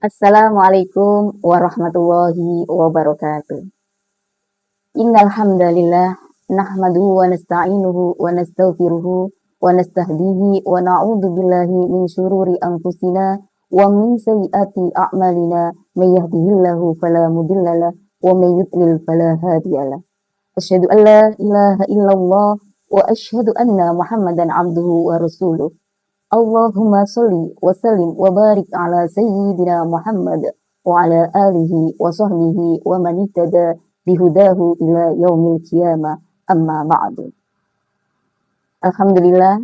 Assalamualaikum warahmatullahi wabarakatuh. Innal hamdalillah nahmaduhu wa nasta'inuhu wa nastaghfiruhu wa nastahdihi wa na'udzu billahi min syururi anfusina wa min sayyiati a'malina may yahdihillahu fala mudhillalah wa may yudlil fala hadiyalah. Asyhadu an la ilaha illallah wa asyhadu anna Muhammadan abduhu wa rasuluh. Allahumma sholli wa sallim wa barik ala sayyidina Muhammad wa ala alihi wa sahbihi wa man ihtada bihudahu ila yaumil qiyamah amma ba'du. Alhamdulillah,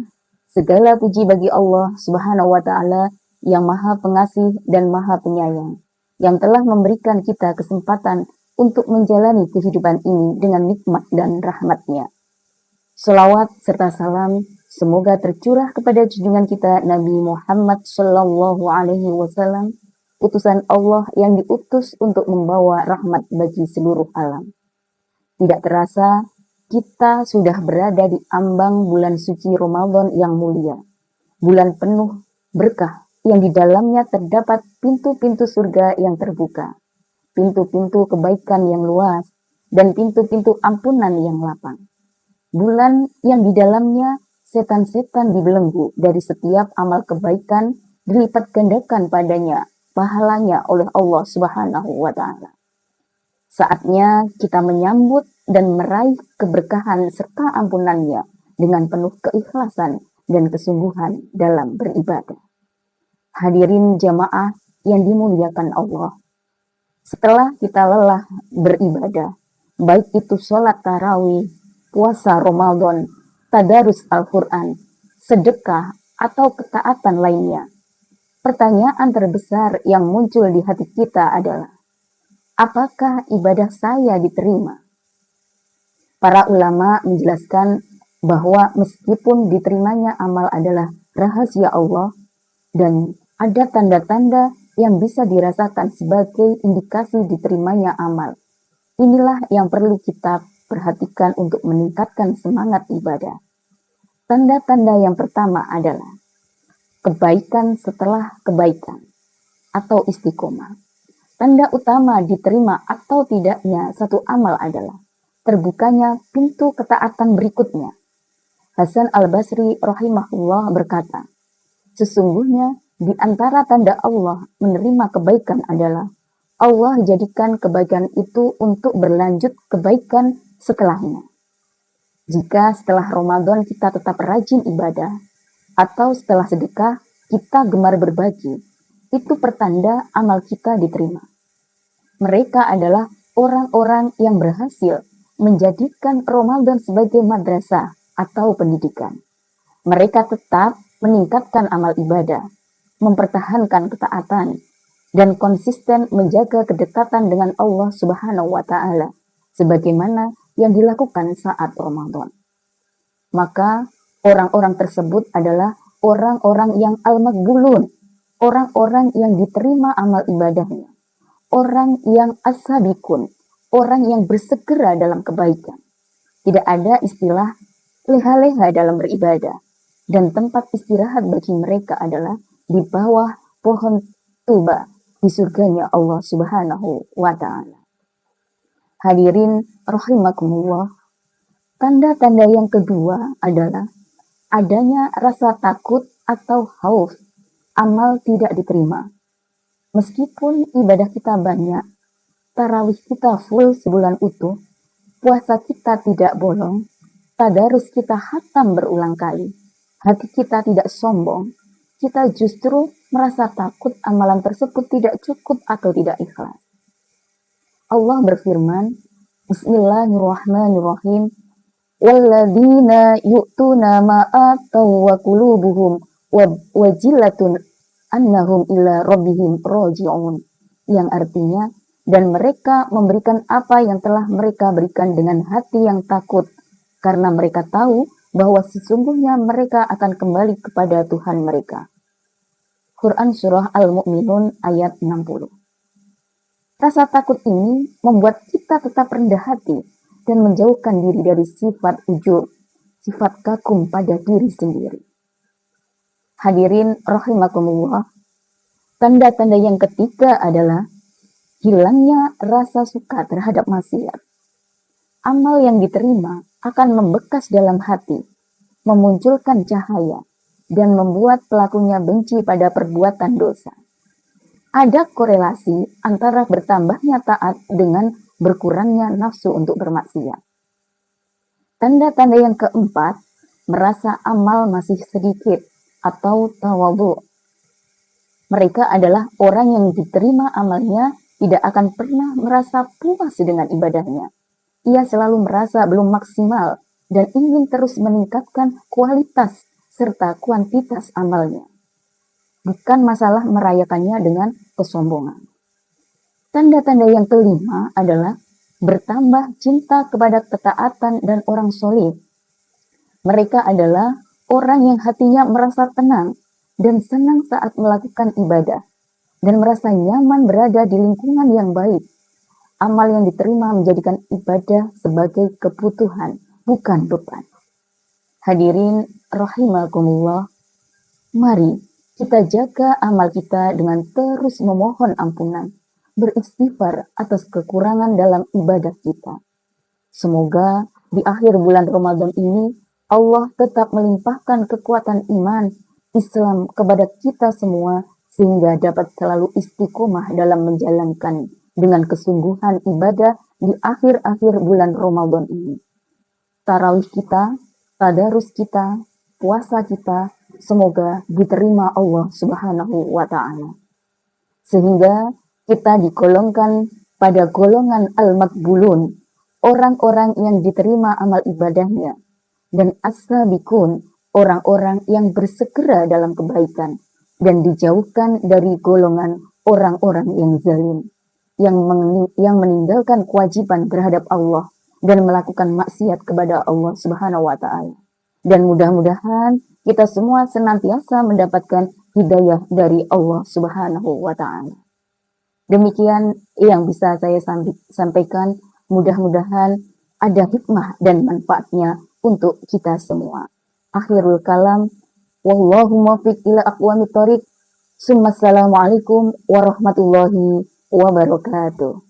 segala puji bagi Allah Subhanahu wa taala yang Maha Pengasih dan Maha Penyayang, yang telah memberikan kita kesempatan untuk menjalani kehidupan ini dengan nikmat dan rahmat-Nya. Shalawat serta salam semoga tercurah kepada junjungan kita Nabi Muhammad Shallallahu Alaihi Wasallam, utusan Allah yang diutus untuk membawa rahmat bagi seluruh alam. Tidak terasa, kita sudah berada di ambang bulan suci Ramadan yang mulia, bulan penuh berkah yang di dalamnya terdapat pintu-pintu surga yang terbuka, pintu-pintu kebaikan yang luas, dan pintu-pintu ampunan yang lapang. Bulan yang di dalamnya setan-setan dibelenggu dari setiap amal kebaikan dilipat gandakan padanya pahalanya oleh Allah Subhanahu wa taala. Saatnya kita menyambut dan meraih keberkahan serta ampunannya dengan penuh keikhlasan dan kesungguhan dalam beribadah. Hadirin jamaah yang dimuliakan Allah. Setelah kita lelah beribadah, baik itu sholat tarawih, puasa Ramadan, tadarus Al-Quran, sedekah, atau ketaatan lainnya. Pertanyaan terbesar yang muncul di hati kita adalah, apakah ibadah saya diterima? Para ulama menjelaskan bahwa meskipun diterimanya amal adalah rahasia Allah dan ada tanda-tanda yang bisa dirasakan sebagai indikasi diterimanya amal. Inilah yang perlu kita perhatikan untuk meningkatkan semangat ibadah. Tanda-tanda yang pertama adalah kebaikan setelah kebaikan atau istiqomah. Tanda utama diterima atau tidaknya satu amal adalah terbukanya pintu ketaatan berikutnya. Hasan Al-Basri rahimahullah berkata, sesungguhnya di antara tanda Allah menerima kebaikan adalah Allah jadikan kebaikan itu untuk berlanjut kebaikan setelahnya. Jika setelah Ramadan kita tetap rajin ibadah, atau setelah sedekah kita gemar berbagi, itu pertanda amal kita diterima. Mereka adalah orang-orang yang berhasil menjadikan Ramadan sebagai madrasah atau pendidikan. Mereka tetap meningkatkan amal ibadah, mempertahankan ketaatan, dan konsisten menjaga kedekatan dengan Allah Subhanahu wa Ta'ala, sebagaimana yang dilakukan saat Ramadan. Maka orang-orang tersebut adalah orang-orang yang al-maqbulun, orang-orang yang diterima amal ibadahnya, orang yang as-sabiqun, orang yang bersegera dalam kebaikan. Tidak ada istilah leha-leha dalam beribadah, dan tempat istirahat bagi mereka adalah di bawah pohon tuba di surganya Allah Subhanahu wa Ta'ala. Hadirin rahimakumullah, tanda-tanda yang kedua adalah adanya rasa takut atau khauf, amal tidak diterima. Meskipun ibadah kita banyak, tarawih kita full sebulan utuh, puasa kita tidak bolong, tadarus kita khatam berulang kali, hati kita tidak sombong, kita justru merasa takut amalan tersebut tidak cukup atau tidak ikhlas. Allah berfirman, Bismillahirrahmanirrahim, walladzina yu'tuna ma ataw wa qulubuhum wajilatun annahum ila rabbihim raji'un, yang artinya, dan mereka memberikan apa yang telah mereka berikan dengan hati yang takut, karena mereka tahu bahwa sesungguhnya mereka akan kembali kepada Tuhan mereka. Quran Surah Al-Mu'minun ayat 60. Rasa takut ini membuat kita tetap rendah hati dan menjauhkan diri dari sifat ujub, sifat kagum pada diri sendiri. Hadirin rahimakumullah, Tanda-tanda yang ketiga adalah hilangnya rasa suka terhadap maksiat. Amal yang diterima akan membekas dalam hati, memunculkan cahaya, dan membuat pelakunya benci pada perbuatan dosa. Ada korelasi antara bertambahnya taat dengan berkurangnya nafsu untuk bermaksiat. Tanda-tanda yang keempat, merasa amal masih sedikit atau tawadhu. Mereka adalah orang yang diterima amalnya tidak akan pernah merasa puas dengan ibadahnya. Ia selalu merasa belum maksimal dan ingin terus meningkatkan kualitas serta kuantitas amalnya. Bukan masalah merayakannya dengan kesombongan. Tanda-tanda yang kelima adalah bertambah cinta kepada ketaatan dan orang soleh. Mereka adalah orang yang hatinya merasa tenang dan senang saat melakukan ibadah, dan merasa nyaman berada di lingkungan yang baik. Amal yang diterima menjadikan ibadah sebagai kebutuhan, bukan beban. Hadirin rahimakumullah, mari kita jaga amal kita dengan terus memohon ampunan, beristighfar atas kekurangan dalam ibadah kita. Semoga di akhir bulan Ramadan ini Allah tetap melimpahkan kekuatan iman Islam kepada kita semua sehingga dapat selalu istiqomah dalam menjalankan dengan kesungguhan ibadah di akhir-akhir bulan Ramadan ini. Tarawih kita, tadarus kita, puasa kita, semoga diterima Allah Subhanahu wa Ta'ala. Sehingga kita digolongkan pada golongan al-maqbulun, orang-orang yang diterima amal ibadahnya, dan as-sabiqun, orang-orang yang bersegera dalam kebaikan, dan dijauhkan dari golongan orang-orang yang zalim, yang meninggalkan kewajiban terhadap Allah dan melakukan maksiat kepada Allah Subhanahu wa Ta'ala. Dan mudah-mudahan kita semua senantiasa mendapatkan hidayah dari Allah Subhanahu wa Ta'ala. Demikian yang bisa saya sampaikan. Mudah-mudahan ada hikmah dan manfaatnya untuk kita semua. Akhirul kalam, wallahu muwaffiq ila aqwamit thoriq. Assalamualaikum warahmatullahi wabarakatuh.